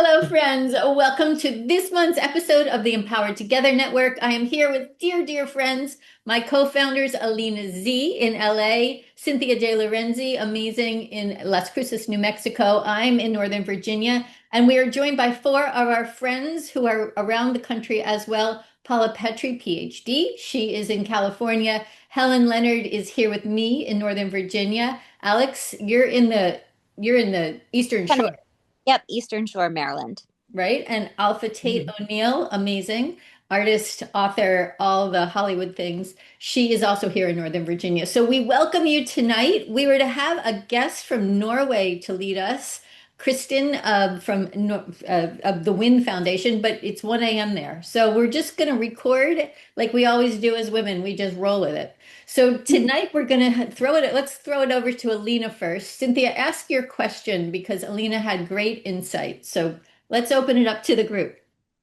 Hello, friends. Welcome to this month's episode of the Empowered Together Network. I am here with dear, dear friends, my co-founders, Alina Z in LA, Cynthia de Lorenzi, amazing in Las Cruces, New Mexico. I'm in Northern Virginia, and we are joined by four of our friends who are around the country as well. Paula Petri, PhD. She is in California. Helen Leonard is here with me in Northern Virginia. Alex, you're in the Eastern Kind of- Shore, Yep, Eastern Shore, Maryland. right? And Alpha Tate Mhm. O'Neill, amazing artist, author, all the Hollywood things. She is also here in Northern Virginia. So we welcome you tonight. We were to have a guest from Norway to lead us, Kristen of the Wind Foundation, but it's 1 a.m. there. So we're just going to record like we always do as women. We just roll with it. So tonight we're going to let's throw it over to Alina first. Cynthia, ask your question because Alina had great insight. So let's open it up to the group.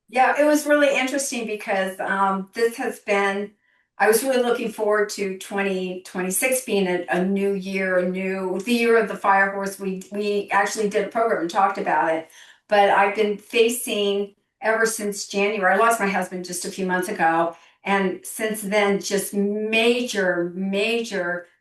Yeah, it was really interesting because I was really looking forward to 2026 being a new year, the year of the fire horse. We actually did a program and talked about it, but I've been facing ever since January. I lost my husband just a few months ago, and since then, just major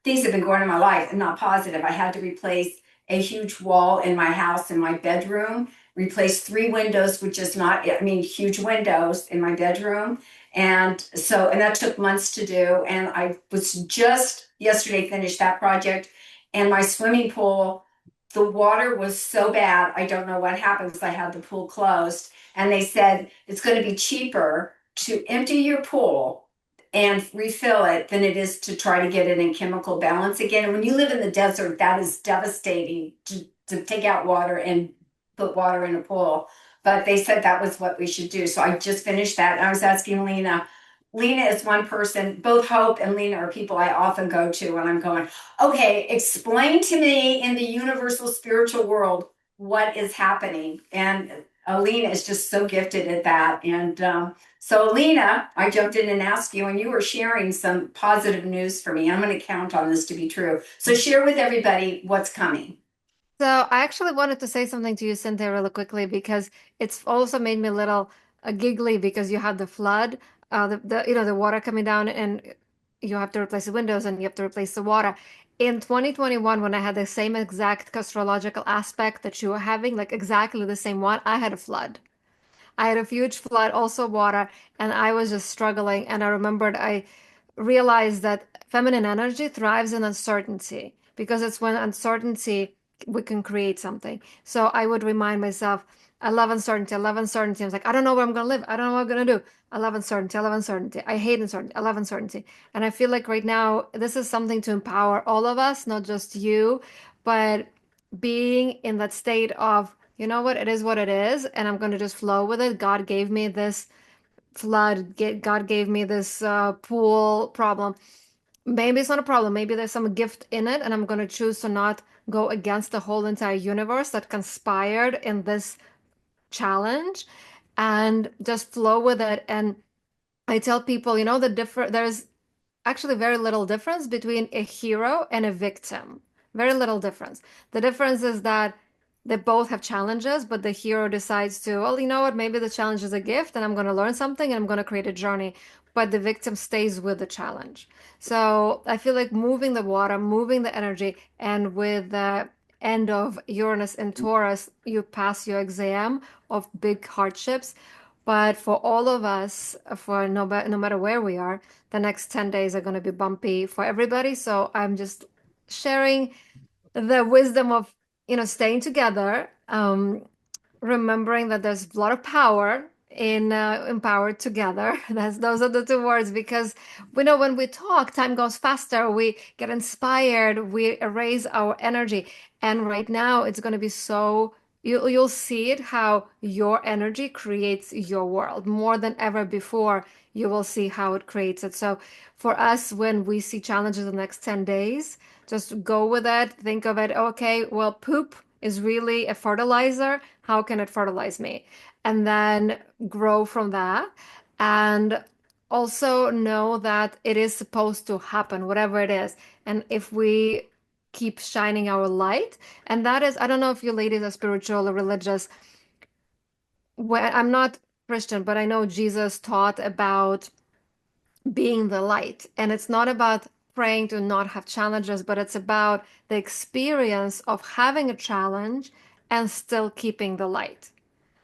things have been going on in my life and not positive. I had to replace a huge wall in my house in my bedroom, replaced three windows, which is not, I mean, huge windows in my bedroom. And that took months to do. And I was just yesterday finished that project. And my swimming pool, the water was so bad. I don't know what happens. I had the pool closed. And they said it's going to be cheaper to empty your pool and refill it than it is to try to get it in chemical balance again. And when you live in the desert, that is devastating to take out water and put water in a pool. But they said that was what we should do. So I just finished that. And I was asking Lena. Lena is one person, both Hope and Lena are people I often go to when I'm going, okay, explain to me in the universal spiritual world what is happening. And Alina is just so gifted at that. So, Alina, I jumped in and asked you, and you were sharing some positive news for me. I'm going to count on this to be true. So, share with everybody what's coming. So I actually wanted to say something to you, Cynthia, really quickly because it's also made me a little giggly because you had the flood, the water coming down, and you have to replace the windows and you have to replace the water. In 2021, when I had the same exact astrological aspect that you were having, like exactly the same one, I had a flood. I had a huge flood, also water, and I was just struggling. And I realized that feminine energy thrives in uncertainty because it's when uncertainty we can create something. So I would remind myself, I love uncertainty. I love uncertainty. I was like, I don't know where I'm going to live. I don't know what I'm going to do. I love uncertainty. I love uncertainty. I hate uncertainty. I love uncertainty. And I feel like right now, this is something to empower all of us, not just you, but being in that state of, you know what, it is what it is, and I'm going to just flow with it. God gave me this flood. God gave me this pool problem. Maybe it's not a problem. Maybe there's some gift in it, and I'm going to choose to not go against the whole entire universe that conspired in this challenge and just flow with it. And I tell people, there's actually very little difference between a hero and a victim. Very little difference. The difference is that they both have challenges, but the hero decides to, well, you know what, maybe the challenge is a gift and I'm going to learn something and I'm going to create a journey. But the victim stays with the challenge. So I feel like moving the water, moving the energy, and with the end of Uranus and Taurus, you pass your exam of big hardships. But for all of us, for no matter where we are, the next 10 days are going to be bumpy for everybody. So I'm just sharing the wisdom of, staying together, remembering that there's a lot of power in empowered together. Those are the two words because we know when we talk, time goes faster. We get inspired. We raise our energy. And right now, it's going to be so you'll see it how your energy creates your world more than ever before. You will see how it creates it. So for us, when we see challenges the next 10 days, just go with it. Think of it, okay, well, poop is really a fertilizer. How can it fertilize me? And then grow from that. And also know that it is supposed to happen, whatever it is. And if we keep shining our light, and that is, I don't know if you ladies are spiritual or religious, when I'm not Christian, but I know Jesus taught about being the light. And it's not about praying to not have challenges, but it's about the experience of having a challenge and still keeping the light.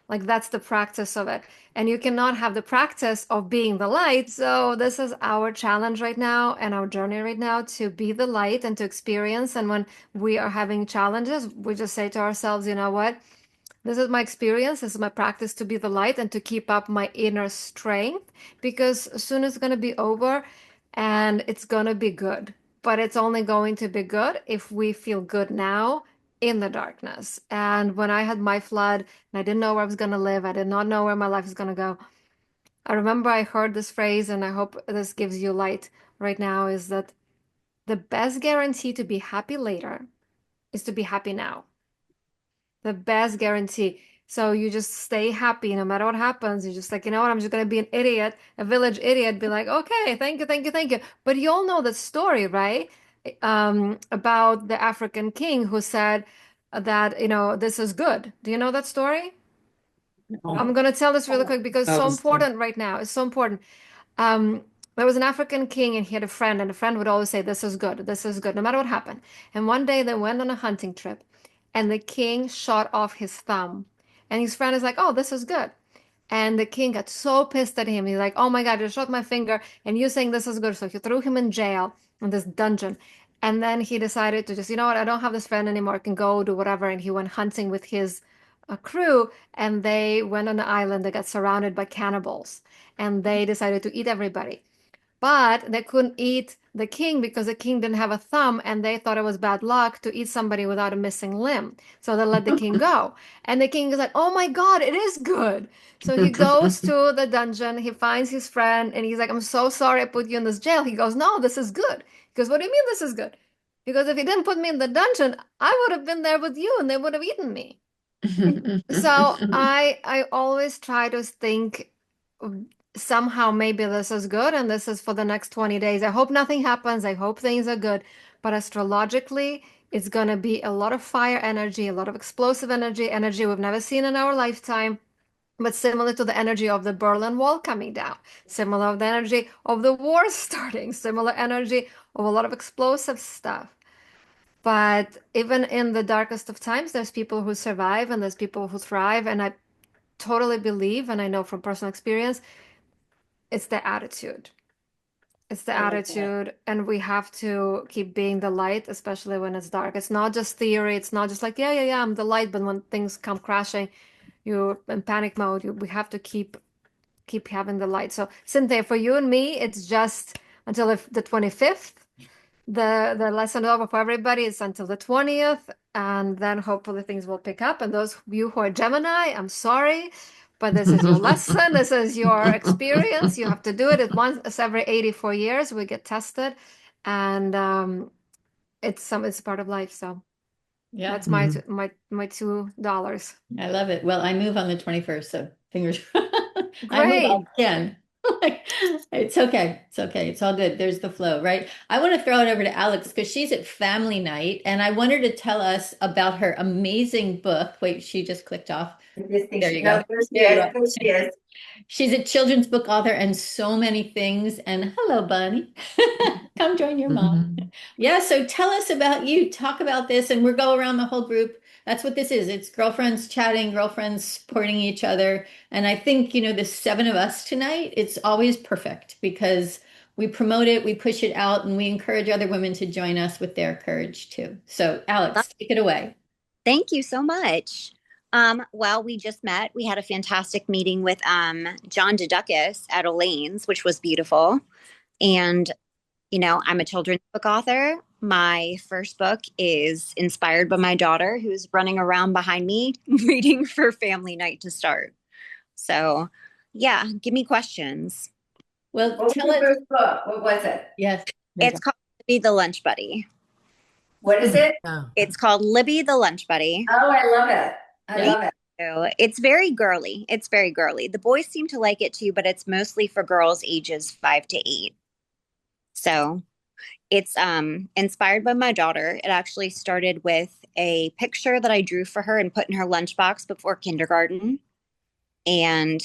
Like that's the practice of it. And you cannot have the practice of being the light. So this is our challenge right now and our journey right now to be the light and to experience. And when we are having challenges, we just say to ourselves, you know what? This is my experience. This is my practice to be the light and to keep up my inner strength because soon it's going to be over and it's going to be good. But it's only going to be good if we feel good now in the darkness. And when I had my flood and I didn't know where I was going to live, I did not know where my life is going to go. I remember I heard this phrase, and I hope this gives you light right now, is that the best guarantee to be happy later is to be happy now. The best guarantee. So you just stay happy no matter what happens. You're just like, you know what, I'm just gonna be an idiot, a village idiot, be like, okay, thank you, thank you, thank you. But you all know the story, right? About the African king who said that, this is good. Do you know that story? I'm Oh, gonna tell this really quick because it's oh, so sorry. important right now. It's so important. Um, there was an African king and he had a friend, and the friend would always say, this is good, no matter what happened. And one day they went on a hunting trip, and the king shot off his thumb. And his friend is like, oh, this is good. And the king got so pissed at him. He's like, oh my God, you shot my finger, and you saying this is good. So he threw him in jail in this dungeon. And then he decided to just, you know what, I don't have this friend anymore. I can go do whatever. And he went hunting with his crew, and they went on an island that got surrounded by cannibals, and they decided to eat everybody. But they couldn't eat the king because the king didn't have a thumb, and they thought it was bad luck to eat somebody without a missing limb. So they let the king go. And the king is like, oh my God, it is good. So he goes to the dungeon, he finds his friend, and he's like, I'm so sorry I put you in this jail. He goes, no, this is good. He goes, what do you mean this is good? Because if he didn't put me in the dungeon, I would have been there with you and they would have eaten me. So I always try to think somehow maybe this is good and this is for the next 20 days. I hope nothing happens. I hope things are good. But astrologically, it's going to be a lot of fire energy, a lot of explosive energy, energy we've never seen in our lifetime, but similar to the energy of the Berlin Wall coming down, similar of the energy of the war starting, similar energy of a lot of explosive stuff. But even in the darkest of times, there's people who survive and there's people who thrive. And I totally believe, and I know from personal experience, it's the attitude. It's the I love that. attitude, and we have to keep being the light, especially when it's dark. It's not just theory. It's not just like, yeah, yeah, yeah, I'm the light. But when things come crashing, you're in panic mode. We have to keep having the light. So, Cynthia, for you and me, it's just until the 25th. The lesson over for everybody is until the 20th, and then hopefully things will pick up. And those of you who are Gemini, I'm sorry, but this is your lesson. This is your experience. You have to do it at once every 84 years. We get tested, and it's part of life. So Yeah, that's my $2. I love it. Well, I move on the 21st, so fingers. I move Great. again. Like, it's okay. It's okay. It's all good. There's the flow, right? I want to throw it over to Alex because she's at family night, and I want her to tell us about her amazing book. Wait, she just clicked off. I just think There you no, go. there she There you is. are. There she is. She's a children's book author and so many things. And hello, Bunny. Come join your mom. Yeah, so tell us about you. Talk about this, and we'll go around the whole group. That's what this is. It's girlfriends chatting, girlfriends supporting each other. And I think, the seven of us tonight, it's always perfect because we promote it, we push it out, and we encourage other women to join us with their courage too. So, Alex, take it away. Thank you so much. Well, we just met. We had a fantastic meeting with John Deducus at Elaine's, which was beautiful. And, I'm a children's book author. My first book is inspired by my daughter, who's running around behind me waiting for family night to start. So, yeah, give me questions. Well, What was tell your us. first book? What was it? Yes, there you It's go. called Libby the Lunch Buddy. What is it? It's called Libby the Lunch Buddy. Oh, I love it. I Yeah. love it. So it's very girly. It's very girly. The boys seem to like it too, but it's mostly for girls ages 5 to 8. So it's inspired by my daughter. It actually started with a picture that I drew for her and put in her lunchbox before kindergarten. and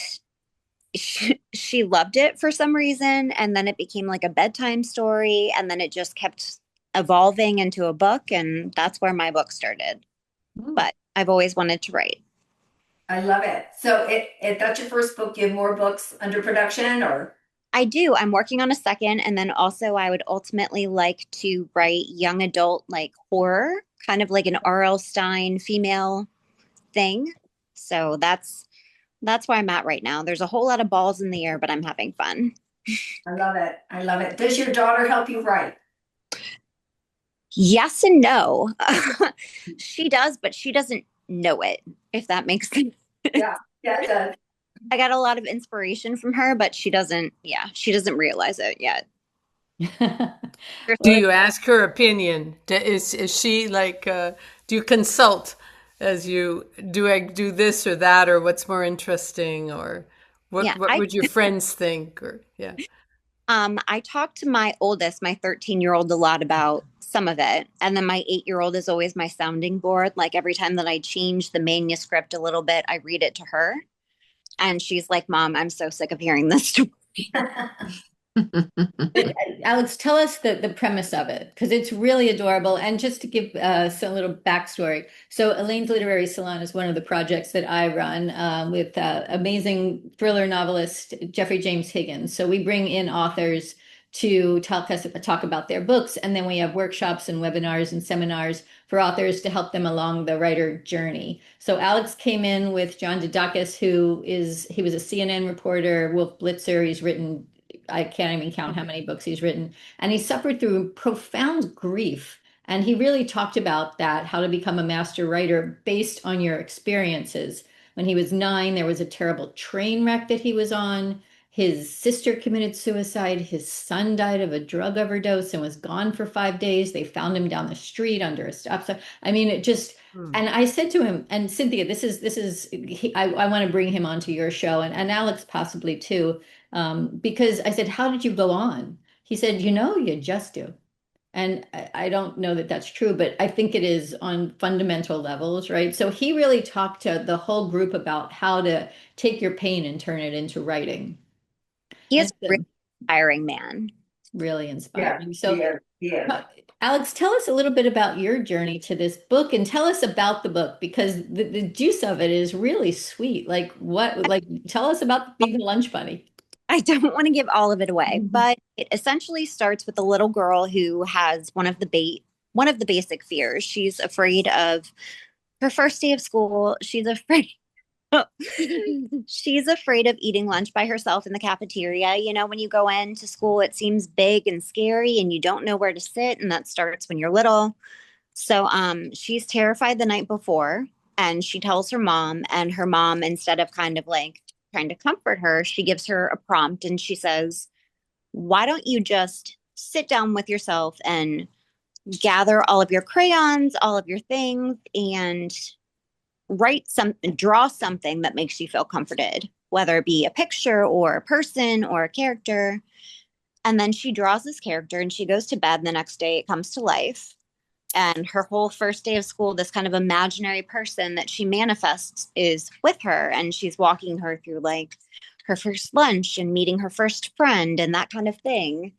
she loved it for some reason, and then it became like a bedtime story, and then it just kept evolving into a book, and that's where my book started. Ooh. But I've always wanted to write. I love it. So it that's your first book. You have more books under production, or I do. I'm working on a second, and then also I would ultimately like to write young adult like horror, kind of like an R.L. Stein female thing. So that's where I'm at right now. There's a whole lot of balls in the air, but I'm having fun. I love it. I love it. Does your daughter help you write? Yes and no. She does, but she doesn't know it, if that makes sense. Yeah, yeah, it does. I got a lot of inspiration from her, but she doesn't realize it yet. Do you ask her opinion? Is she like, do you consult as you do I do this or that, or what's more interesting, or Yeah, what would your friends think, or yeah. I talked to my oldest, my 13-year-old, a lot about some of it. And then my 8-year-old is always my sounding board. Like every time that I change the manuscript a little bit, I read it to her. And she's like, Mom, I'm so sick of hearing this story. Alex, tell us the premise of it, because it's really adorable. And just to give some little backstory. So Elaine's Literary Salon is one of the projects that I run with amazing thriller novelist Jeffrey James Higgins. So we bring in authors to talk about their books, and then we have workshops and webinars and seminars for authors to help them along the writer journey. So Alex came in with John Dudakis, he was a CNN reporter, Wolf Blitzer. He's written, I can't even count how many books he's written. And he suffered through profound grief. And he really talked about that, how to become a master writer based on your experiences. When he was 9, there was a terrible train wreck that he was on. His sister committed suicide. His son died of a drug overdose and was gone for 5 days. They found him down the street under a stop sign. I mean, it just, Hmm. and I said to him, and Cynthia, I want to bring him onto your show, and Alex possibly too, because I said, how did you go on? He said, you just do. And I don't know that that's true, but I think it is on fundamental levels, right? So he really talked to the whole group about how to take your pain and turn it into writing. He And is a really inspiring man. really Yeah, inspiring. he So, is. He is. Alex, tell us a little bit about your journey to this book, and tell us about the book, because the juice of it is really sweet. Tell us about being the lunch bunny. I don't want to give all of it away, but it essentially starts with a little girl who has one of the basic fears. She's afraid of her first day of school. She's afraid of eating lunch by herself in the cafeteria. You know, when you go into school, it seems big and scary and you don't know where to sit, and that starts when you're little. So she's terrified the night before, and she tells her mom, and her mom, instead of kind of like trying to comfort her, she gives her a prompt and she says, "Why don't you just sit down with yourself and gather all of your crayons, all of your things, and draw something that makes you feel comforted, whether it be a picture or a person or a character." And then she draws this character and she goes to bed. And the next day it comes to life. And her whole first day of school, this kind of imaginary person that she manifests is with her. And she's walking her through like her first lunch and meeting her first friend and that kind of thing.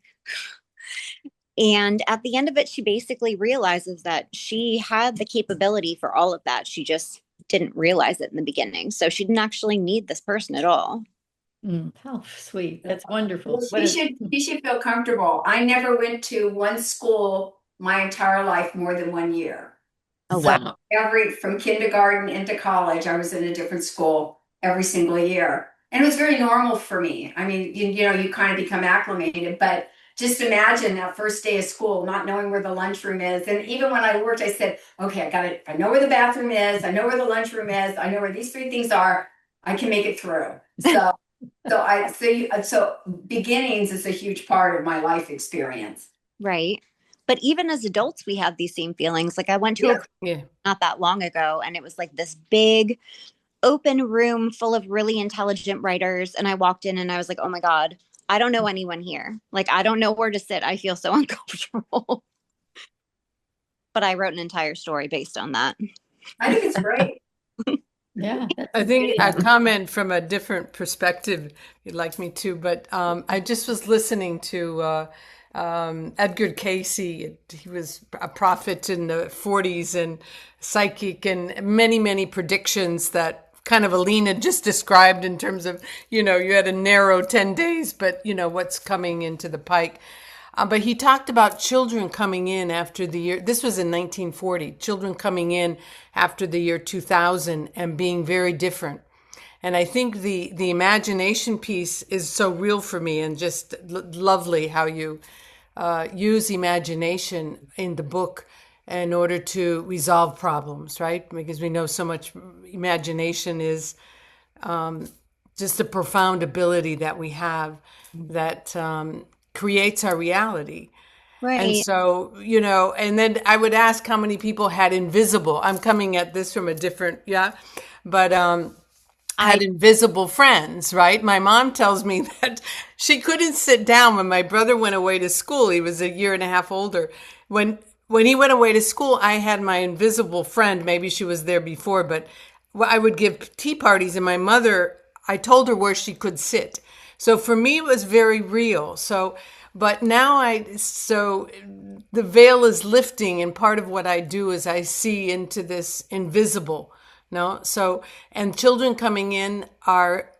And at the end of it, she basically realizes that she had the capability for all of that. She just didn't realize it in the beginning. So she didn't actually need this person at all. How sweet. That's wonderful. Well, she should feel comfortable. I never went to one school my entire life more than 1 year. Oh, wow. So from kindergarten into college, I was in a different school every single year. And it was very normal for me. I mean, you kind of become acclimated, but just imagine that first day of school, not knowing where the lunchroom is. And even when I worked, I said, okay, I know where the bathroom is. I know where the lunchroom is. I know where these 3 things are. I can make it through. So beginnings is a huge part of my life experience. Right. But even as adults, we have these same feelings. Like I went to a Yeah. not that long ago, and it was like this big open room full of really intelligent writers. And I walked in and I was like, oh my God, I don't know anyone here. Like, I don't know where to sit. I feel so uncomfortable. But I wrote an entire story based on that. I think it's great. Yeah, that's I think a amazing. comment from a different perspective, if you'd like me to, but I just was listening to Edgar Casey. He was a prophet in the 40s and psychic, and many, many predictions that kind of Alina just described in terms of, you had a narrow 10 days, but what's coming into the pike. But he talked about children coming in after the year, this was in 1940, children coming in after the year 2000 and being very different. And I think the imagination piece is so real for me, and just lovely how you use imagination in the book in order to resolve problems, right? Because we know so much imagination is just a profound ability that we have that creates our reality. And Right. so, and then I would ask how many people had invisible. I'm coming at this from a different, yeah, but had I invisible friends, right? My mom tells me that she couldn't sit down when my brother went away to school. He was a year and a half older. When he went away to school, I had my invisible friend. Maybe she was there before, but I would give tea parties, and my mother, I told her where she could sit. So for me, it was very real. So, but now so the veil is lifting, and part of what I do is I see into this invisible. No, so, and children coming in are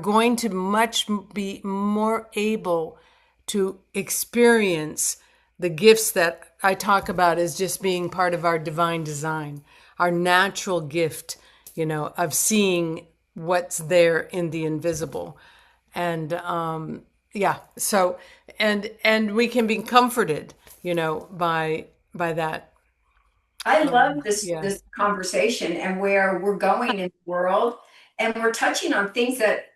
going to be more able to experience the gifts that I talk about as just being part of our divine design, our natural gift, of seeing what's there in the invisible. And yeah, so and we can be comforted, by that. I love this Yeah. conversation and where we're going in the world, and we're touching on things that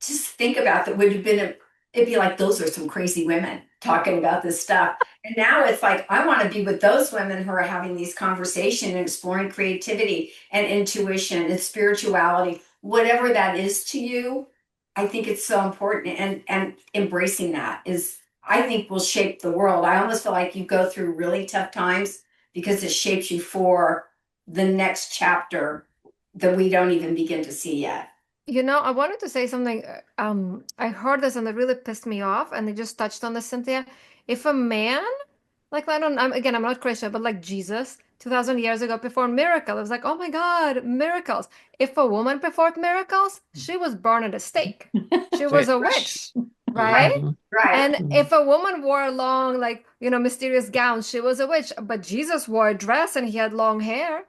just think about that would have been it'd be like those are some crazy women talking about this stuff. And now it's like I want to be with those women who are having these conversations and exploring creativity and intuition and spirituality, whatever that is to you. I think it's so important, and embracing that is, I think, will shape the world. I almost feel like you go through really tough times because it shapes you for the next chapter that we don't even begin to see yet. I wanted to say something. I heard this and it really pissed me off, and they just touched on this, Cynthia. If a man, like, I'm not Christian, but like Jesus, 2000 years ago performed miracle, it was like, oh my God, miracles. If a woman performed miracles, she was burned at a stake. She was Right. a witch, Right, right? right. And if a woman wore a long, like, mysterious gown, she was a witch. But Jesus wore a dress and he had long hair.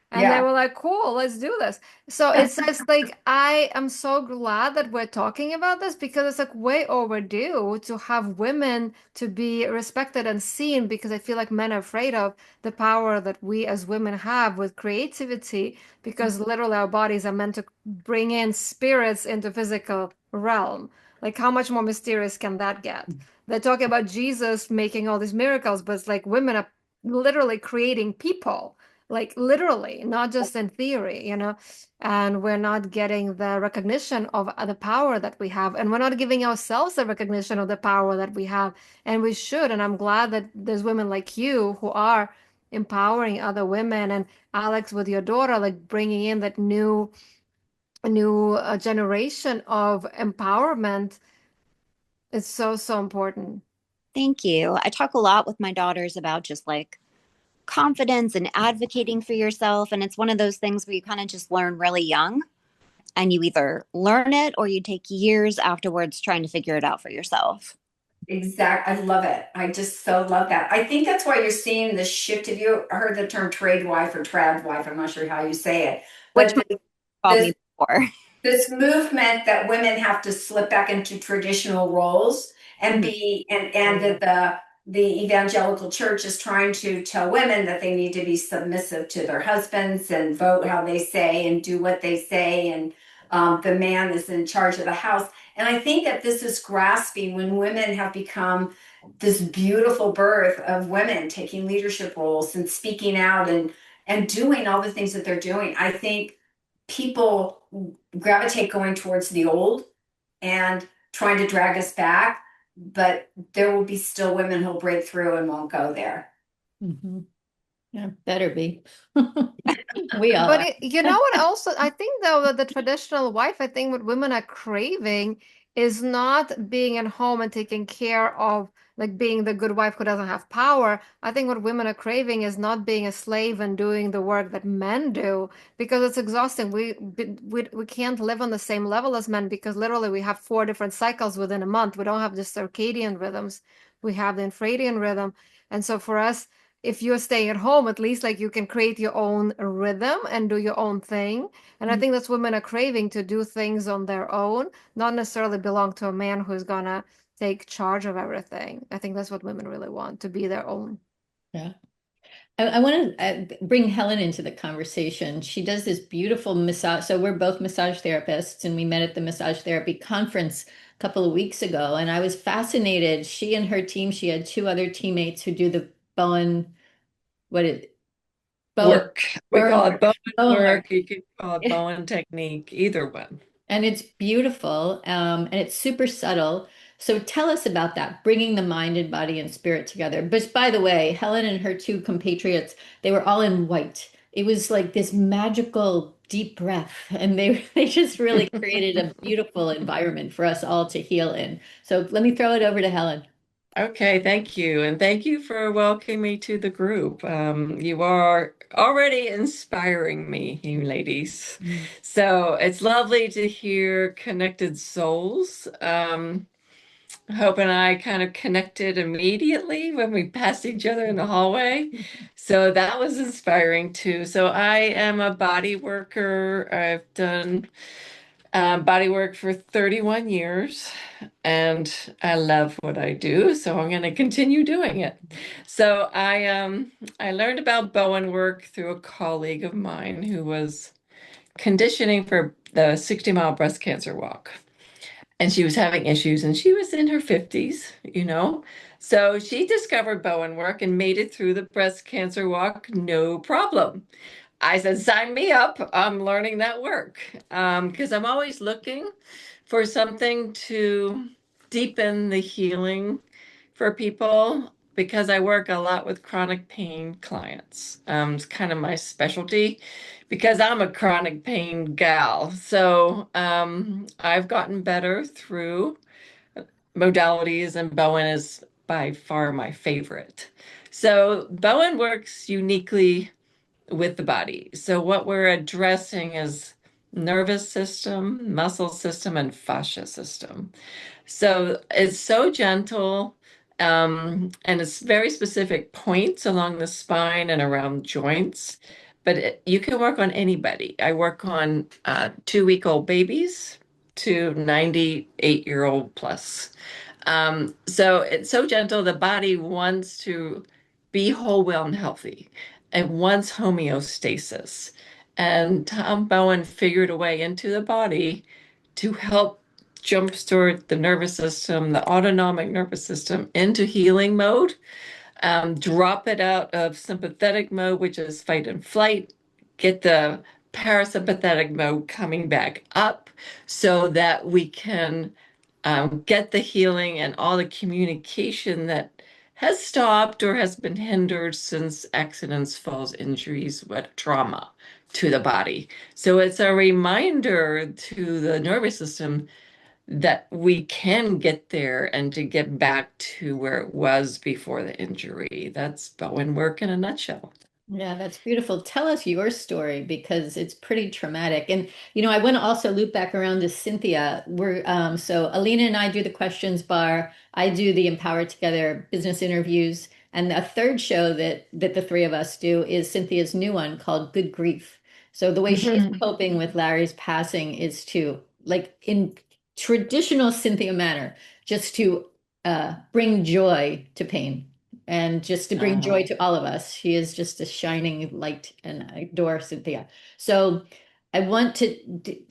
And they Yeah. were like, cool, let's do this. So it's just like, I am so glad that we're talking about this because it's like way overdue to have women to be respected and seen, because I feel like men are afraid of the power that we as women have with creativity, because literally our bodies are meant to bring in spirits into physical realm. Like, how much more mysterious can that get? They're talking about Jesus making all these miracles, but it's like women are literally creating people, like literally, not just in theory, and we're not getting the recognition of the power that we have, and we're not giving ourselves the recognition of the power that we have, and we should. And I'm glad that there's women like you who are empowering other women, and Alex, with your daughter, like bringing in that new generation of empowerment. It's so, so important. thank you. I talk a lot with my daughters about just like confidence and advocating for yourself. And it's one of those things where you kind of just learn really young, and you either learn it or you take years afterwards trying to figure it out for yourself. Exact. I love it. I just so love that. I think that's why you're seeing this shift. Have you heard the term trade wife or trad wife? I'm not sure how you say it, Which but my called this me before. this movement that women have to slip back into traditional roles and Mhm. be, and that the evangelical church is trying to tell women that they need to be submissive to their husbands and vote how they say and do what they say, and the man is in charge of the house. And I think that this is grasping when women have become this beautiful birth of women taking leadership roles and speaking out and doing all the things that they're doing. I think people gravitate going towards the old and trying to drag us back, but there will be still women who'll break through and won't go there. Mhm. Yeah, better be. We all But are. you know what? Also, I think though that the traditional wife, I think what women are craving is not being at home and taking care of, like being the good wife who doesn't have power. I think what women are craving is not being a slave and doing the work that men do because it's exhausting. We can't live on the same level as men because literally we have 4 different cycles within a month. We don't have just circadian rhythms. We have the infradian rhythm. And so for us, if you're staying at home, at least like you can create your own rhythm and do your own thing. And I think that's women are craving to do things on their own, not necessarily belong to a man who's gonna take charge of everything. I think that's what women really want, to be their own. Yeah. I want to bring Helen into the conversation. She does this beautiful massage. So we're both massage therapists, and we met at the massage therapy conference a couple of weeks ago. And I was fascinated. She and her team, she had two other teammates who do the Bowen, what is Bowen, Work. We Bowen call it work, Bowen Bowen work. work. You could call it Bowen technique, either one. And it's beautiful, and it's super subtle. So tell us about that, bringing the mind and body and spirit together. But by the way, Helen and her two compatriots, they were all in white. It was like this magical deep breath, and they just really created a beautiful environment for us all to heal in. So let me throw it over to Helen. Okay, thank you. And thank you for welcoming me to the group. You are already inspiring me, you ladies. Mm. So it's lovely to hear connected souls. Hope and I kind of connected immediately when we passed each other in the hallway. So that was inspiring too. So I am a body worker. I've done body work for 31 years, and I love what I do, so I'm going to continue doing it. So I learned about Bowen work through a colleague of mine who was conditioning for the 60-mile breast cancer walk. And she was having issues, and she was in her 50s, you know. So she discovered Bowen work and made it through the breast cancer walk, no problem. I said, sign me up. I'm learning that work because I'm always looking for something to deepen the healing for people because I work a lot with chronic pain clients. It's kind of my specialty because I'm a chronic pain gal. So I've gotten better through modalities, and Bowen is by far my favorite. So Bowen works uniquely with the body. So what we're addressing is nervous system, muscle system, and fascia system. So it's so gentle, and it's very specific points along the spine and around joints. But you can work on anybody. I work on 2-week-old babies to 98-year-old plus. So it's so gentle. The body wants to be whole, well, and healthy. It wants homeostasis. And Tom Bowen figured a way into the body to help jumpstart the nervous system, the autonomic nervous system into healing mode, drop it out of sympathetic mode, which is fight and flight, get the parasympathetic mode coming back up so that we can get the healing and all the communication that has stopped or has been hindered since accidents, falls, injuries, what trauma to the body. So it's a reminder to the nervous system that we can get there and to get back to where it was before the injury. That's Bowen work in a nutshell. Yeah, that's beautiful. Tell us your story because it's pretty traumatic. And I want to also loop back around to Cynthia. So Alina and I do the questions bar. I do the Empower Together business interviews. And a third show that the three of us do is Cynthia's new one called Good Grief. So the way she's coping with Larry's passing is to, like in traditional Cynthia manner, just to bring joy to pain and just to bring joy to all of us. She is just a shining light, and I adore Cynthia. So I want to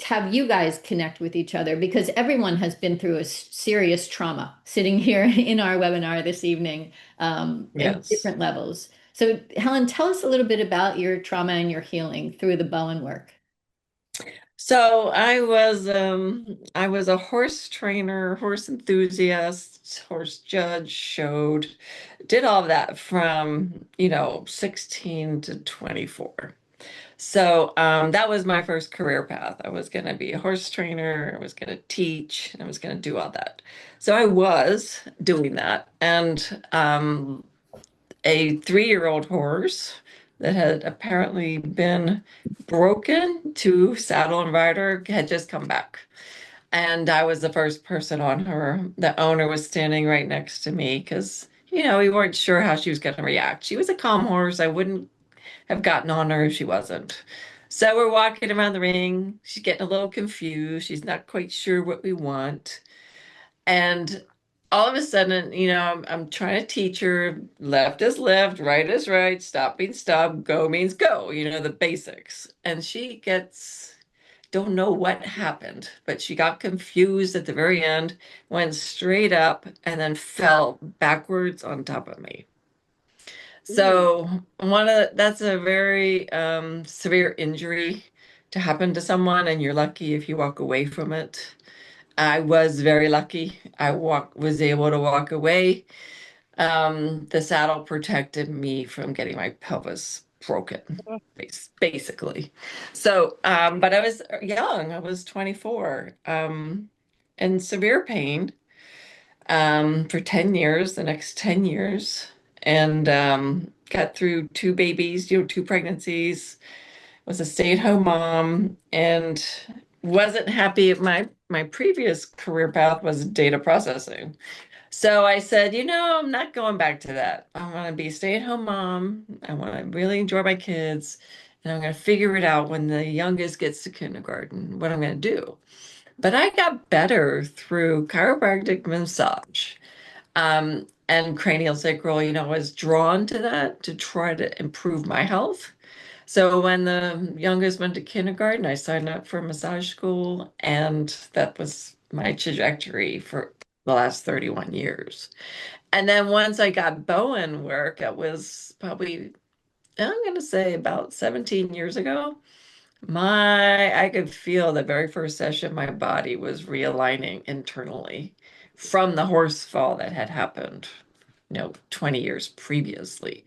have you guys connect with each other because everyone has been through a serious trauma sitting here in our webinar this evening, at Yes. different levels. So Helen, tell us a little bit about your trauma and your healing through the Bowen work. So I was a horse trainer, horse enthusiast, horse judge, showed, did all of that from, 16 to 24. So that was my first career path. I was going to be a horse trainer, I was going to teach, and I was going to do all that. So I was doing that. And a 3-year-old horse that had apparently been broken to saddle and rider had just come back. And I was the first person on her. The owner was standing right next to me because, we weren't sure how she was going to react. She was a calm horse. I wouldn't have gotten on her if she wasn't. So we're walking around the ring. She's getting a little confused. She's not quite sure what we want. And all of a sudden, I'm trying to teach her left is left, right is right, stop means stop, go means go, the basics. And she don't know what happened, but she got confused at the very end, went straight up, and then fell backwards on top of me. So that's a very severe injury to happen to someone, and you're lucky if you walk away from it. I was very lucky. Was able to walk away. The saddle protected me from getting my pelvis broken, basically. So, but I was young. I was 24, in severe pain, for 10 years, the next 10 years, and got through 2 babies, 2 pregnancies, was a stay-at-home mom, and wasn't happy. My previous career path was data processing. So I said, I'm not going back to that. I want to be a stay-at-home mom. I want to really enjoy my kids. And I'm going to figure it out when the youngest gets to kindergarten, what I'm going to do. But I got better through chiropractic massage, and cranial sacral. I was drawn to that to try to improve my health. So when the youngest went to kindergarten, I signed up for massage school, and that was my trajectory for the last 31 years. And then once I got Bowen work, it was probably, I'm going to say about 17 years ago. I could feel the very first session, my body was realigning internally from the horse fall that had happened, 20 years previously.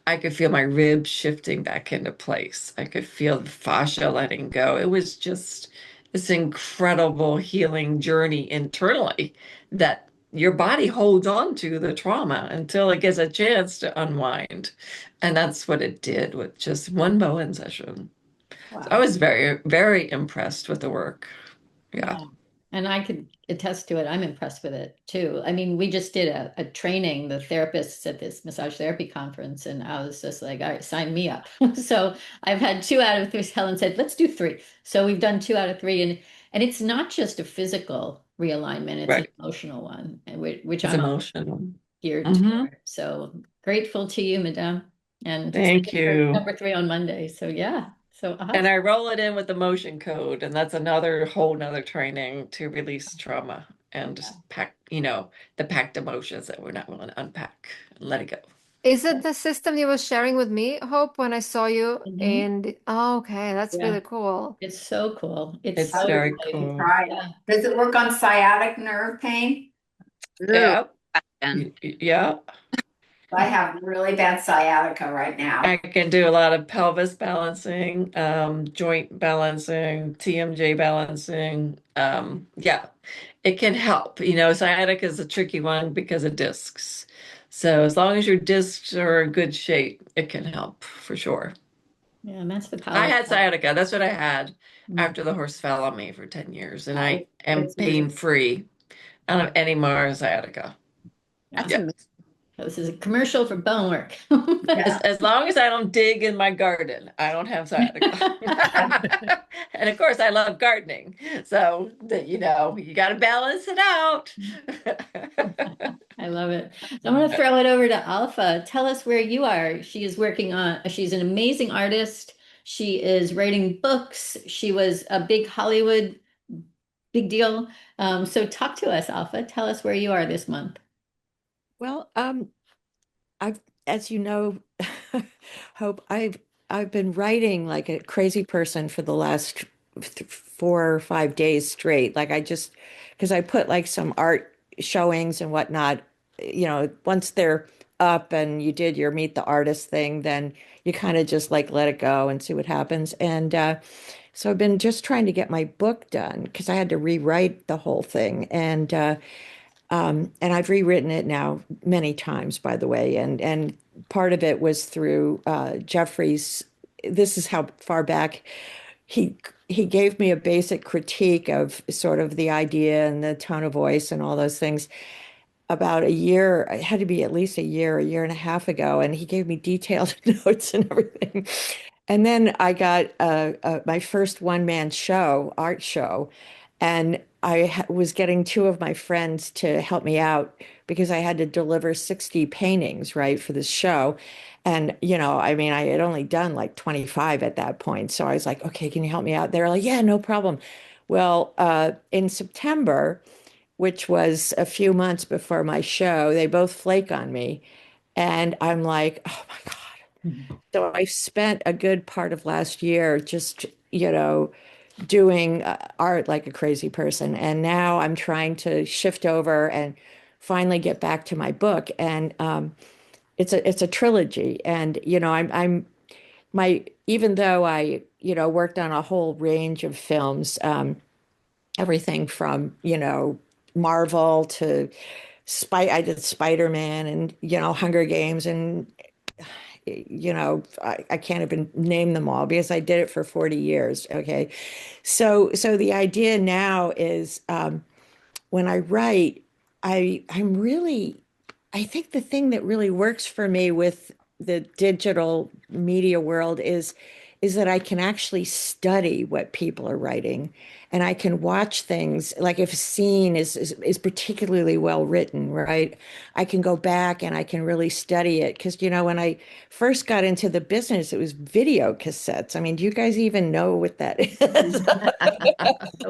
I could feel my ribs shifting back into place. I could feel the fascia letting go. It was just this incredible healing journey internally that your body holds on to the trauma until it gets a chance to unwind. And that's what it did with just one Bowen session. So I Wow. was very, very impressed with the work. Yeah. Yeah. And I could attest to it. I'm impressed with it too. I mean, we just did a training, the therapists at this massage therapy conference, and I was just like, all right, sign me up. So I've had 2 out of 3. Helen said, let's do 3. So we've done 2 out of 3, and it's not just a physical realignment, it's an Right. emotional one, and which It's I'm emotional. geared Hmm. toward. So grateful to you, Madame. And Thank excited for you. number 3 on Monday. So yeah. So And awesome. I roll it in with the motion code, and that's another whole nother training to release trauma and pack, the packed emotions that we're not willing to unpack and let it go. Is it the system you were sharing with me, Hope, when I saw you? Mhm. And oh, okay, that's Yeah. really cool. It's so cool. It's It's I so would very like to exciting. cool. try it. Yeah. Does it work on sciatic nerve pain? Ooh, Yeah. question. Yeah. I have really bad sciatica right I now. can do a lot of pelvis balancing, joint balancing, TMJ balancing. Yeah, it can help. Sciatica is a tricky one because of discs. So as long as your discs are in good shape, it can help for sure. Yeah, and that's the I power. had sciatica. That's what I had Mm. after the horse fell on me for 10 years, and Yeah, I am It's really, pain free. I don't have any more sciatica. yeah. That's Yeah. amazing. So this is a commercial for bone work. yeah. As long as I don't dig in my garden, I don't have sciatica. And of course, I love gardening. So that you got to balance it out. I love it. So I'm going to throw it over to Alpha. Tell us where you are. She's an amazing artist. She is writing books. She was a big Hollywood, big deal. So talk to us, Alpha. Tell us where you are this month. Well, I've, as you know, Hope, I've been writing like a crazy person for the last 4 or 5 days straight. Like because I put like some art showings and whatnot, once they're up and you did your meet the artist thing, then you kind of just like let it go and see what happens. And so I've been just trying to get my book done because I had to rewrite the whole thing. And I've rewritten it now many times, by the way. And part of it was through Jeffrey's. This is how far back he he gave me a basic critique of sort of the idea and the tone of voice and all those things about a year. It had to be at least a year and a half ago, and he gave me detailed notes and everything. And then I got my first one-man show, art show, and was getting two of my friends to help me out because I had to deliver 60 paintings, right, for this show. And, I mean, I had only done like 25 at that point. So I was like, okay, can you help me out? They're like, yeah, no problem. Well, in September, which was a few months before my show, they both flake on me. And I'm like, oh my God. So I spent a good part of last year just, doing art like a crazy person. And now I'm trying to shift over and finally get back to my book. And it's a trilogy. And, I'm my, even though I, worked on a whole range of films, everything from, Marvel to I did Spider-Man and, Hunger Games and I can't even name them all because I did it for 40 years. Okay. So the idea now is when I write, I'm really, I think the thing that really works for me with the digital media world is that I can actually study what people are writing and I can watch things like if a scene is particularly well written, right? I can go back and I can really study it because when I first got into the business, it was video cassettes. I mean, do you guys even know what that is?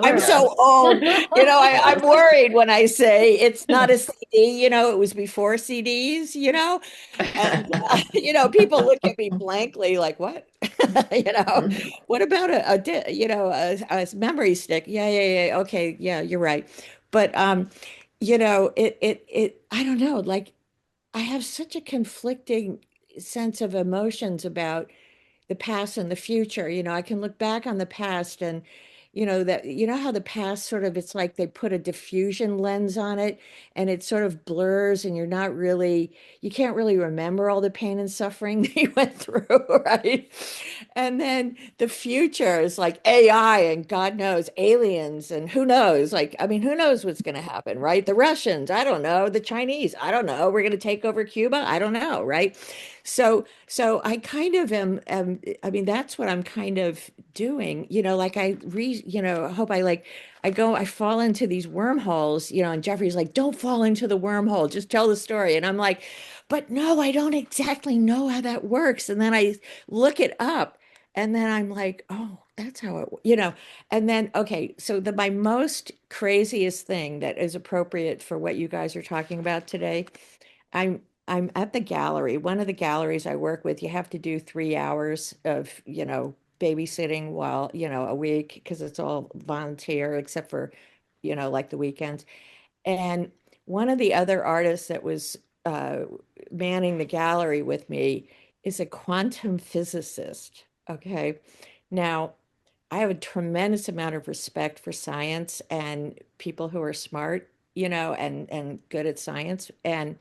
I'm Sure. so old. I'm worried when I say it's not a CD, it was before CDs, and people look at me blankly like, what? You know, what about a memory stick? Yeah, yeah, yeah. Okay, yeah, you're right. But I don't know, like I have such a conflicting sense of emotions about the past and the future. I can look back on the past and that how the past sort of it's like they put a diffusion lens on it and it sort of blurs and you can't really remember all the pain and suffering that you went through, right? And then the future is like AI and God knows aliens and who knows? Like, I mean, who knows what's going to happen, right? The Russians, I don't know. The Chinese, I don't know. We're going to take over Cuba, I don't know, right? So I kind of I mean, that's what I'm kind of doing, like I hope I fall into these wormholes, and Jeffrey's like, don't fall into the wormhole, just tell the story. And I'm like, but no, I don't exactly know how that works. And then I look it up and then I'm like, oh, that's how and then, okay, so my most craziest thing that is appropriate for what you guys are talking about today, I'm at the gallery. One of the galleries I work with, you have to do 3 hours of, babysitting while, a week because it's all volunteer except for, like the weekends. And one of the other artists that was manning the gallery with me is a quantum physicist. Okay. Now, I have a tremendous amount of respect for science and people who are smart, and good at science. And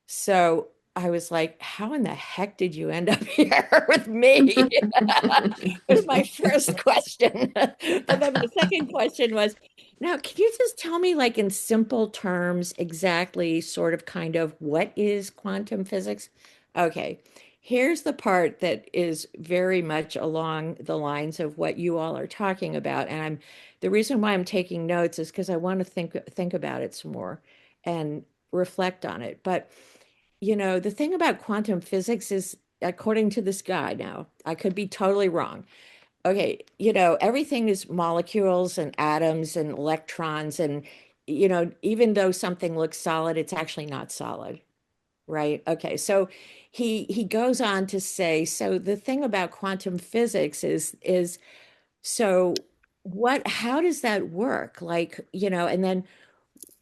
so I was like, how in the heck did you end up here with me? Was my first question. And then the second question was, now, can you just tell me, like in simple terms, exactly sort of kind of what is quantum physics? Okay, here's the part that is very much along the lines of what you all are talking about. And the reason why I'm taking notes is because I want to think about it some more and reflect on it. But the thing about quantum physics is, according to this guy now, I could be totally wrong. Okay, everything is molecules and atoms and electrons, and, even though something looks solid, it's actually not solid, right? Okay, so he goes on to say, so the thing about quantum physics is so how does that work? Like, and then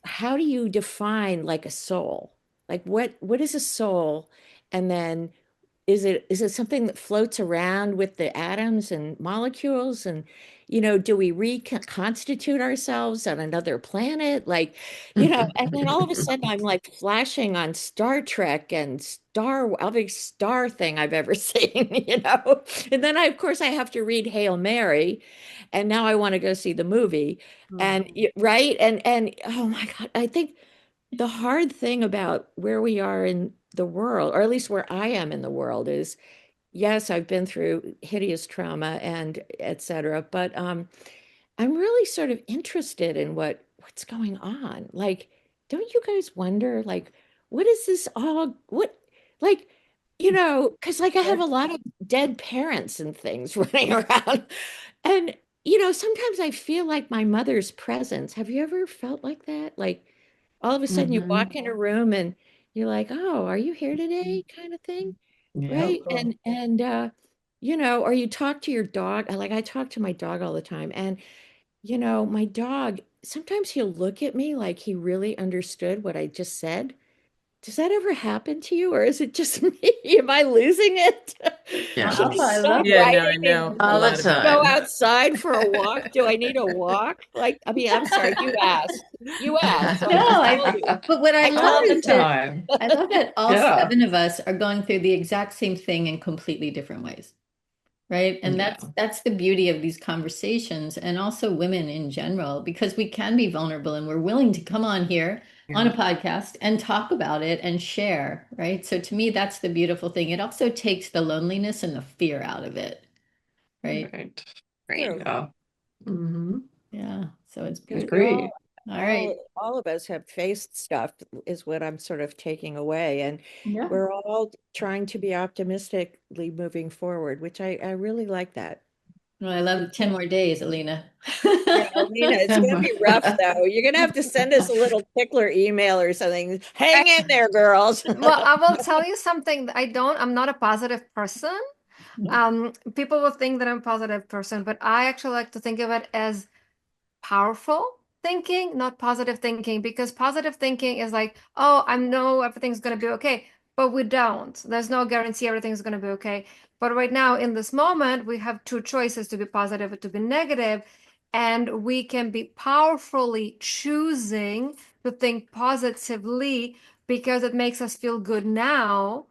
how do you define like a soul? Like what is a soul? And then is it something that floats around with the atoms and molecules? And, do we reconstitute ourselves on another planet? Like, and then all of a sudden I'm like flashing on Star Trek and every star thing I've ever seen. And then of course I have to read Hail Mary, and now I want to go see the movie. And right. And oh my God, I think the hard thing about where we are in the world, or at least where I am in the world, is yes, I've been through hideous trauma and et cetera, but I'm really sort of interested in what's going on. Like, don't you guys wonder, like, what is this all, like, because like I have a lot of dead parents and things running around. And, sometimes I feel like my mother's presence. Have you ever felt like that? Like, all of a sudden you Mhm. walk in a room and you're like, oh, are you here today? Kind of thing. Yeah. Right. Or you talk to your dog. Like I talk to my dog all the time. And, my dog, sometimes he'll look at me like he really understood what I just said. Does that ever happen to you, or is it just me? Am I losing it? Yeah. Should I Oh, I stop love Yeah, that. no, I writing know and a All the lot about go time. outside for a walk? Do I need a walk? Like, I mean, I'm sorry, you asked. You asked, so I No, just told you. but what I I love All the is that time. I love that all Yeah. seven of us are going through the exact same thing in completely different ways. Right. And Yeah. that's the beauty of these conversations, and also women in general, because we can be vulnerable and we're willing to come on here on Yeah. a podcast and talk about it and share. Right. So to me, that's the beautiful thing. It also takes the loneliness and the fear out of it. Right. Right. Great. True. Yeah. Hmm. Yeah. So it's Because we beautiful. Agree. All right. all of us have faced stuff is what I'm sort of taking away. And Yeah. we're all trying to be optimistically moving forward, which I really like that. Well, I love 10 more days, Alina. Yeah, Alina, it's going to be rough though. You're going to have to send us a little tickler email or something. Hang in there, girls. Well, I will tell you something. I'm not a positive person. People will think that I'm a positive person, but I actually like to think of it as powerful thinking, not positive thinking, because positive thinking is like, oh, I know everything's going to be okay, but we don't. There's no guarantee everything's going to be okay. But right now, in this moment, we have two choices: to be positive or to be negative, and we can be powerfully choosing to think positively because it makes us feel good now,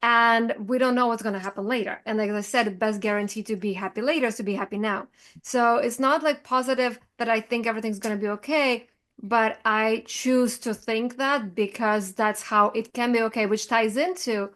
and we don't know what's going to happen later. And like I said, the best guarantee to be happy later is to be happy now. So it's not like positive that I think everything's going to be okay, but I choose to think that because that's how it can be okay, which ties into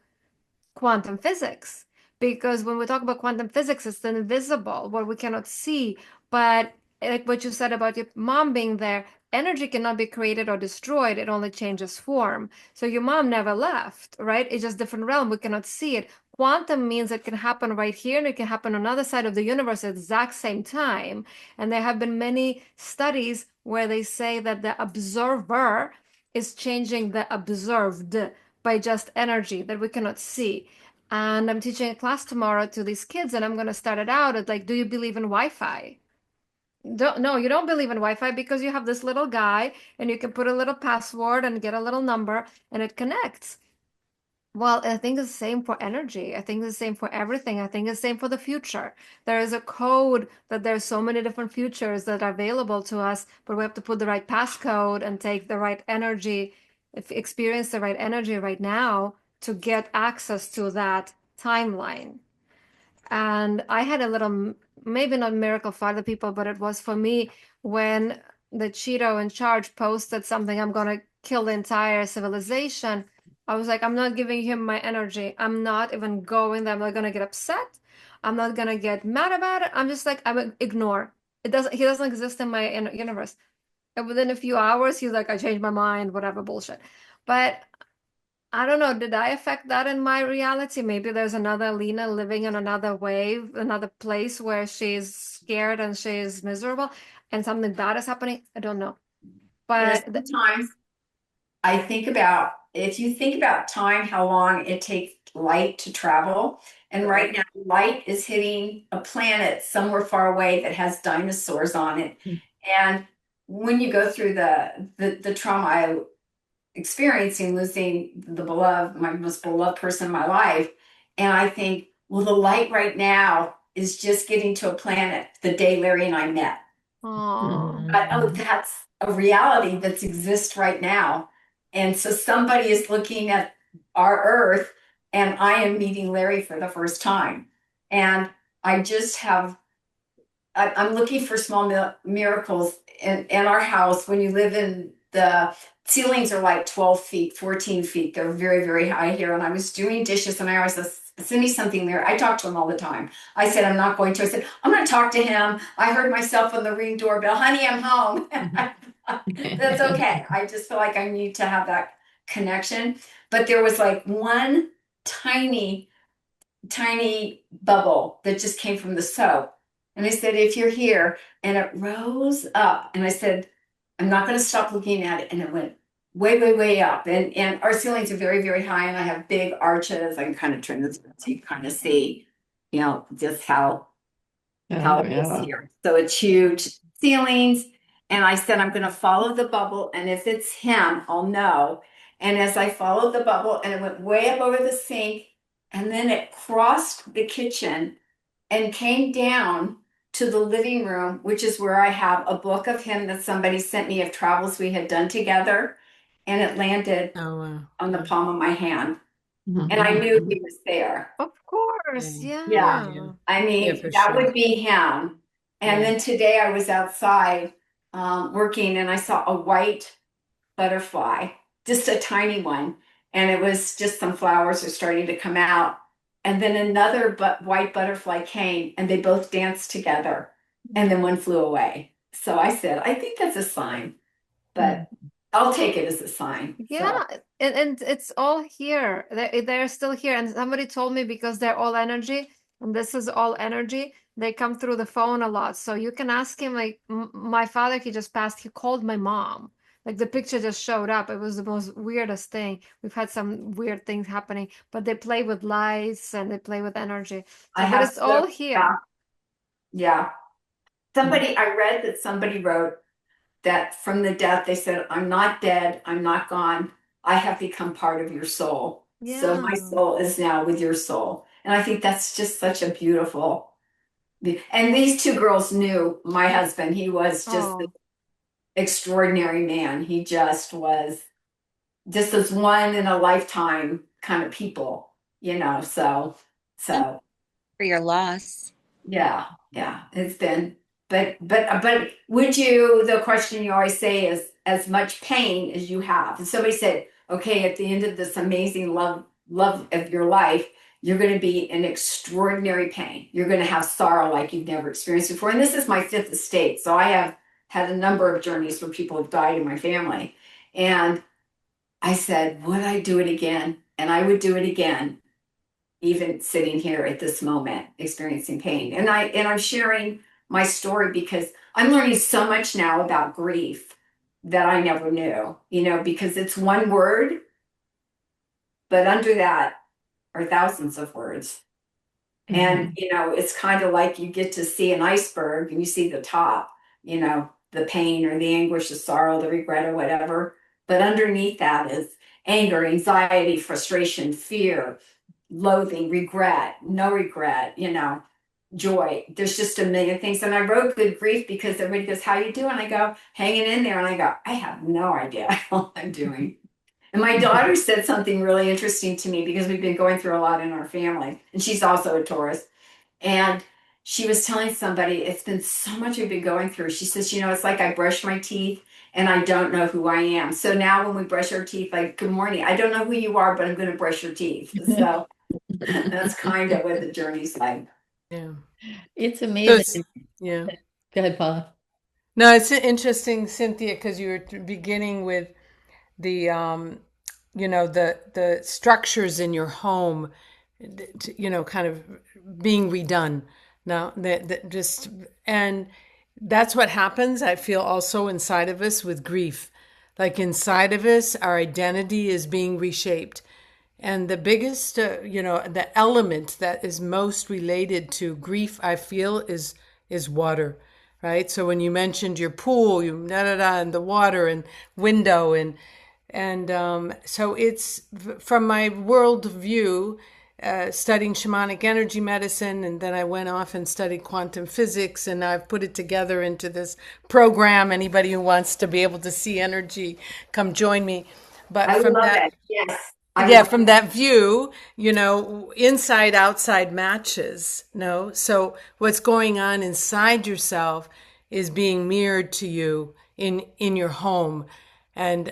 quantum physics. Because when we talk about quantum physics, it's the invisible, what we cannot see. But like what you said about your mom being there, energy cannot be created or destroyed. It only changes form. So your mom never left, right? It's just different realm. We cannot see it. Quantum means it can happen right here and it can happen on the other side of the universe at the exact same time. And there have been many studies where they say that the observer is changing the observed by just energy that we cannot see. And I'm teaching a class tomorrow to these kids, and I'm going to start it out at like, do you believe in Wi-Fi? Don't, no, you don't believe in Wi-Fi because you have this little guy and you can put a little password and get a little number and it connects. Well, I think it's the same for energy. I think it's the same for everything. I think it's the same for the future. There is a code that there's so many different futures that are available to us, but we have to put the right passcode and take the right energy, experience the right energy right now to get access to that timeline. And I had a little, maybe not miracle for other people, but it was for me when the Cheeto in charge posted something, I'm going to kill the entire civilization. I was like, I'm not giving him my energy. I'm not even going there. I'm not going to get upset. I'm not going to get mad about it. I'm just like, I would ignore. He doesn't exist in my universe. And within a few hours, he's like, I changed my mind, whatever bullshit. But I don't know. Did I affect that in my reality? Maybe there's another Lena living in another wave, another place where she's scared and she's miserable and something bad is happening. I don't know. But Sometimes I think about, if you think about time, how long it takes light to travel. And right now, light is hitting a planet somewhere far away that has dinosaurs on it. And when you go through the trauma, experiencing losing the beloved, my most beloved person in my life. And I think, well, the light right now is just getting to a planet the day Larry and I met. Oh, But oh, that's a reality that exists right now. And so somebody is looking at our earth, and I am meeting Larry for the first time. And I just have, I'm looking for small miracles in our house. When you live in the ceilings are like 12 feet, 14 feet. They're very, very high here. And I was doing dishes and I always said, send me something there. I talk to him all the time. I said, I'm not going to. I said, I'm going to talk to him. I heard myself on the Ring doorbell. Honey, I'm home. That's okay. I just feel like I need to have that connection. But there was like one tiny, tiny bubble that just came from the soap. And I said, if you're here, and it rose up. And I said, I'm not going to stop looking at it. And it went way, way, way up. And our ceilings are very, very high, and I have big arches. I can kind of turn this so you kind of see, just how it is here. So it's huge ceilings. And I said, I'm going to follow the bubble. And if it's him, I'll know. And as I followed the bubble, and it went way up over the sink, and then it crossed the kitchen and came down to the living room, which is where I have a book of him that somebody sent me of travels we had done together. And it landed on the palm of my hand. And I knew he was there. of course. Yeah. Yeah. I mean, Yeah, for that sure. would be him. And Yeah. then today I was outside working, and I saw a white butterfly, just a tiny one. And it was just some flowers are starting to come out. And then another white butterfly came, and they both danced together. And then one flew away. So I said, I think that's a sign, but I'll take it as a sign. Yeah, So, and it's all here. They're still here. And somebody told me because they're all energy, and this is all energy, they come through the phone a lot. So you can ask him, like, my father, he just passed, he called my mom. Like the picture just showed up. It was the most weirdest thing. We've had some weird things happening, but they play with lights and they play with energy. I So, but have it's all yeah, here. yeah. I read that somebody wrote that from the death, they said, I'm not dead, I'm not gone. I have become part of your soul. So my Yeah. soul is now with your soul. And I think that's just such a beautiful. And these two girls knew my husband. He was just this Oh, extraordinary man. He just was just this one in a lifetime kind of people. So For your loss. yeah, yeah, it's been, but would you, the question you always say is as much pain as you have. And somebody said, okay, at the end of this amazing love of your life, you're going to be in extraordinary pain. You're going to have sorrow like you've never experienced before. And this is my fifth estate. So I have had a number of journeys where people have died in my family. And I said, would I do it again? And I would do it again, even sitting here at this moment experiencing pain. And I'm sharing my story because I'm learning so much now about grief that I never knew, because it's one word, but under that are thousands of words. And it's kind of like you get to see an iceberg and you see the top, the pain or the anguish, the sorrow, the regret, or whatever. But underneath that is anger, anxiety, frustration, fear, loathing, regret, no regret, joy. There's just a million things. And I wrote good grief because everybody goes, how you doing? I go, hanging in there. And I go, I have no idea how I'm doing. And my daughter said something really interesting to me because we've been going through a lot in our family. And she's also a Taurus. And she was telling somebody, it's been so much we've been going through. She says, it's like I brush my teeth and I don't know who I am. So now when we brush our teeth, like, good morning, I don't know who you are, but I'm going to brush your teeth. So that's kind of what the journey's like. Yeah. It's So amazing. yeah. Go ahead, Paula. No, it's interesting, Cynthia, because you were beginning with the the structures in your home, kind of being redone. Now that just, and that's what happens, I feel, also inside of us with grief. Like inside of us, our identity is being reshaped. And the biggest, the element that is most related to grief, I feel, is water, right? So when you mentioned your pool, you da da da, and the water and window, and And so it's from my world view, studying shamanic energy medicine, and then I went off and studied quantum physics, and I've put it together into this program. Anybody who wants to be able to see energy, come join me. But I would from love that, that. Yes. I yeah, would. from that view, inside outside matches. No, so what's going on inside yourself is being mirrored to you in your home, and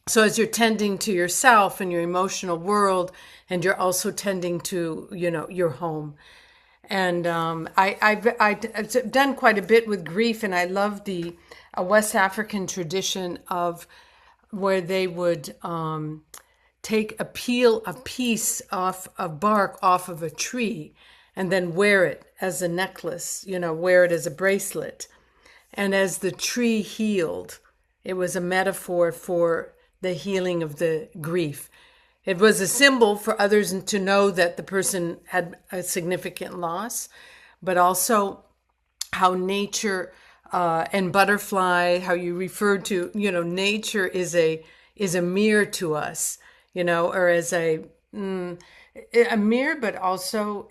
so as you're tending to yourself and your emotional world, and you're also tending to your home. And I've done quite a bit with grief, and I love the West African tradition of where they would take a piece off of bark off of a tree, and then wear it as a necklace, wear it as a bracelet. And as the tree healed, it was a metaphor for the healing of the grief. It was a symbol for others to know that the person had a significant loss, but also how nature and butterfly, how you referred to, nature is a mirror to us, or as a mirror, but also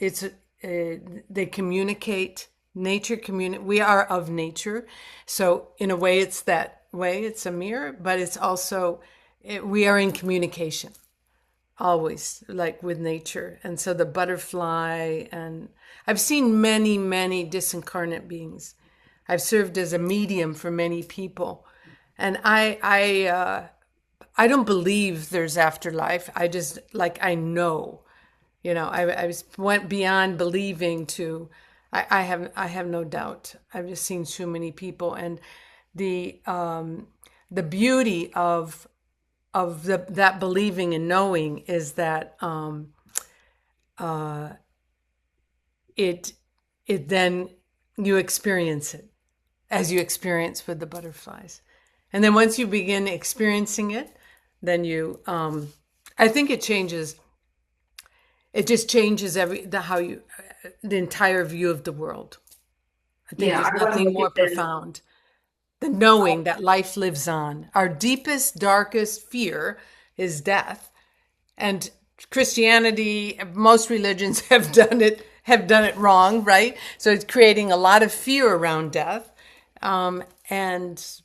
they communicate. We are of nature, so in a way it's that way, it's a mirror, but it's also we are in communication always, like with nature. And so the butterfly, and I've seen many disincarnate beings. I've served as a medium for many people, and I don't believe there's afterlife. I just, I know. I went beyond believing to, I have no doubt. I've just seen too many people, and the beauty of that believing and knowing is that it then you experience it as you experience with the butterflies, and then once you begin experiencing it, then you I think it changes. It just changes the entire view of the world. I think Yeah, there's I want to nothing look more at this. profound than knowing that life lives on. Our deepest, darkest fear is death. And Christianity, most religions have done it wrong, right? So it's creating a lot of fear around death, and it's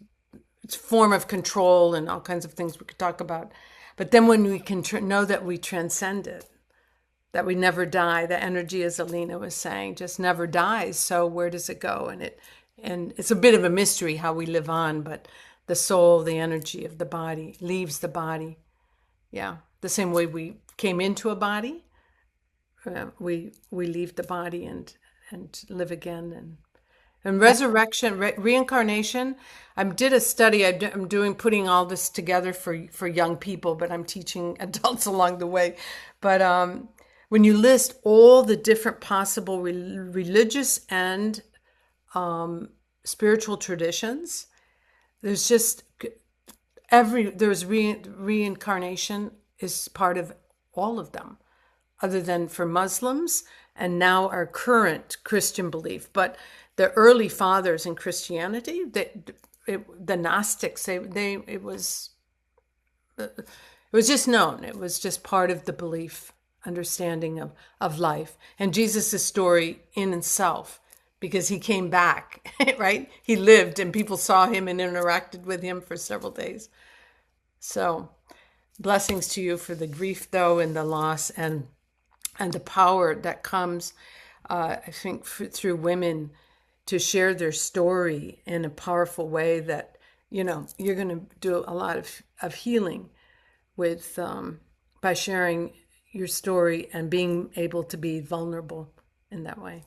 a form of control and all kinds of things we could talk about. But then when we can know that we transcend it, that we never die. The energy, as Alina was saying, just never dies. So where does it go? And it's a bit of a mystery how we live on, but the soul, the energy of the body leaves the body. Yeah, the same way we came into a body, we leave the body and live again. And resurrection, reincarnation. I did a study. I'm putting all this together for young people, but I'm teaching adults along the way. But when you list all the different possible religious and spiritual traditions, there's just there's reincarnation is part of all of them, other than for Muslims and now our current Christian belief. But the early fathers in Christianity, the Gnostics, it was just known. It was just part of the belief, understanding of life. And Jesus' story in itself, because he came back, right? He lived and people saw him and interacted with him for several days. So blessings to you for the grief, though, and the loss, and the power that comes, I think, through women to share their story in a powerful way that, you're going to do a lot of healing with by sharing your story and being able to be vulnerable in that way.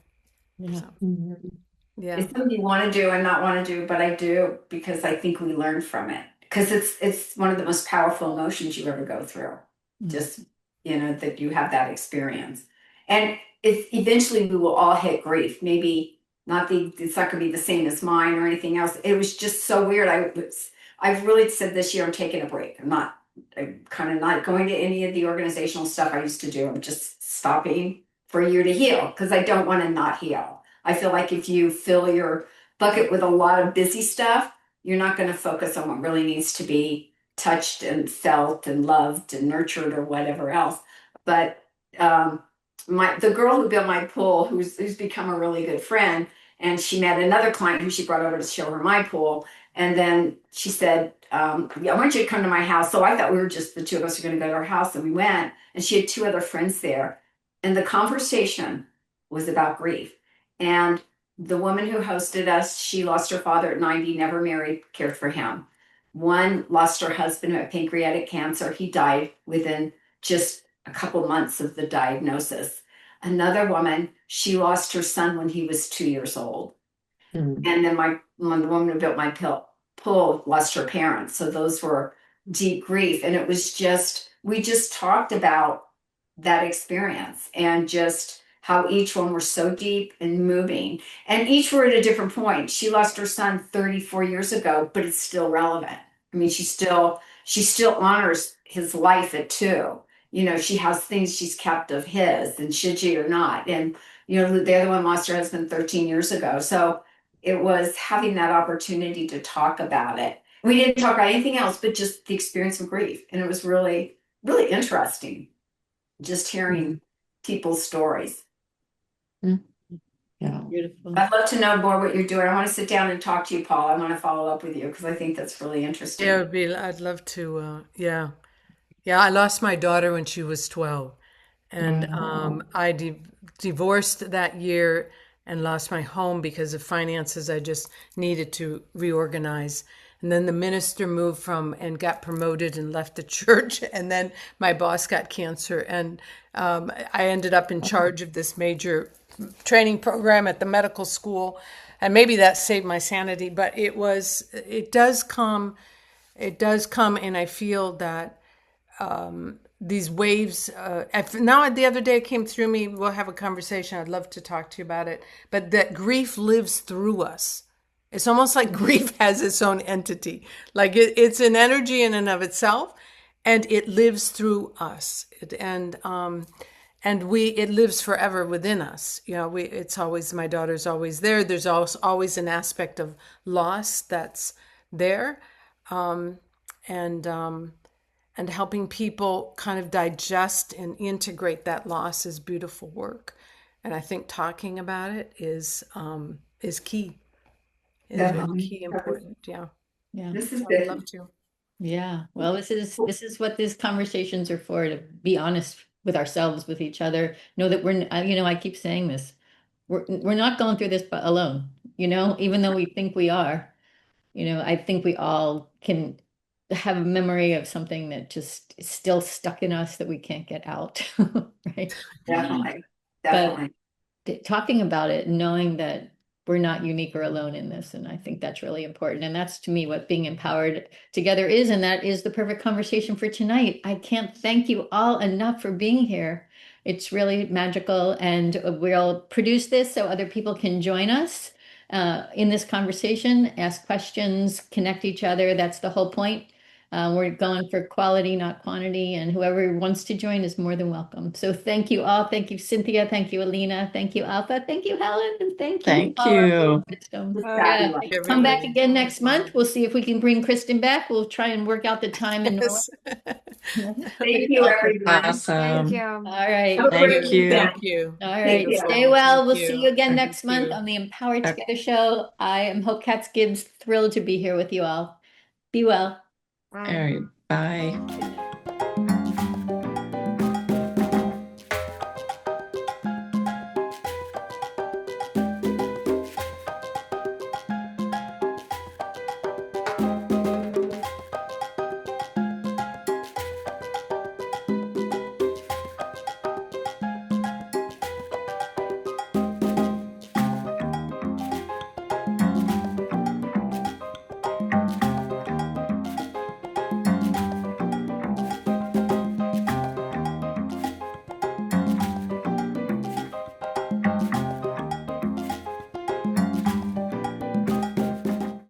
Yeah. So, Mhm. yeah. It's something you want to do and not want to do, but I do because I think we learn from it. Because it's one of the most powerful emotions you ever go through. Just that you have that experience, and it's eventually we will all hit grief. Maybe it's not going to be the same as mine or anything else. It was just so weird. I've really said this year I'm taking a break. I'm kind of not going to any of the organizational stuff I used to do. I'm just stopping for a year to heal because I don't want to not heal. I feel like if you fill your bucket with a lot of busy stuff, you're not going to focus on what really needs to be touched and felt and loved and nurtured or whatever else. But the girl who built my pool, who's become a really good friend, and she met another client who she brought over to show her my pool. And then she said, yeah, I want you to come to my house. So I thought we were just the two of us were going to go to her house, and we went. And she had two other friends there. And the conversation was about grief. And the woman who hosted us, she lost her father at 90, never married, cared for him. One lost her husband who had pancreatic cancer. He died within just a couple months of the diagnosis. Another woman, she lost her son when he was 2 years old. And then the woman who built my pool lost her parents. So those were deep grief. And it was just, we just talked about that experience and just how each one were so deep and moving. And each were at a different point. She lost her son 34 years ago, but it's still relevant. I mean, she still honors his life at 2. You know, she has things she's kept of his, and should she or not. And, you know, the other one lost her husband 13 years ago. So it was having that opportunity to talk about it. We didn't talk about anything else, but just the experience of grief. And it was really, really interesting just hearing people's stories. Yeah. Beautiful. I'd love to know more what you're doing. I want to sit down and talk to you, Paul. I want to follow up with you because I think that's really interesting. Yeah, I'd love to. Yeah. I lost my daughter when she was 12, and I divorced that year and lost my home because of finances. I just needed to reorganize. And then the minister moved from and got promoted and left the church. And then my boss got cancer, and I ended up in charge of this major training program at the medical school. And maybe that saved my sanity, but it does come, and I feel that these waves, now the other day it came through me, we'll have a conversation, I'd love to talk to you about it, but that grief lives through us. It's almost like grief has its own entity, like it's an energy in and of itself, and it lives through us, it lives forever within us. You know, it's always, my daughter's always there. There's always an aspect of loss that's there, and helping people kind of digest and integrate that loss is beautiful work. And I think talking about it is key. Is really key, important. Yeah. This is I'd good. love to. Yeah. Well, this is what these conversations are for, to be honest with ourselves, with each other. Know that I keep saying this. We're not going through this alone, even though we think we are. I think we all can have a memory of something that just is still stuck in us that we can't get out. Right. Definitely. But talking about it, knowing that we're not unique or alone in this. And I think that's really important. And that's, to me, what being empowered together is. And that is the perfect conversation for tonight. I can't thank you all enough for being here. It's really magical. And we'll produce this so other people can join us in this conversation, ask questions, connect each other. That's the whole point. We're going for quality, not quantity, and whoever wants to join is more than welcome. So thank you all. Thank you, Cynthia. Thank you, Alina. Thank you, Alpha. Thank you, Helen. And thank you. Thank you. Yeah. Come back again next month. We'll see if we can bring Kristen back. We'll try and work out the time in Norway. Thank you, everyone. Thank Awesome. you. All right. Thank you. Thank you. All right. you. Stay well. We'll Thank see you. you again Thank next month you. on the Empowered Together show. I am Hope Katz Gibbs, thrilled to be here with you all. Be well. All right. Bye.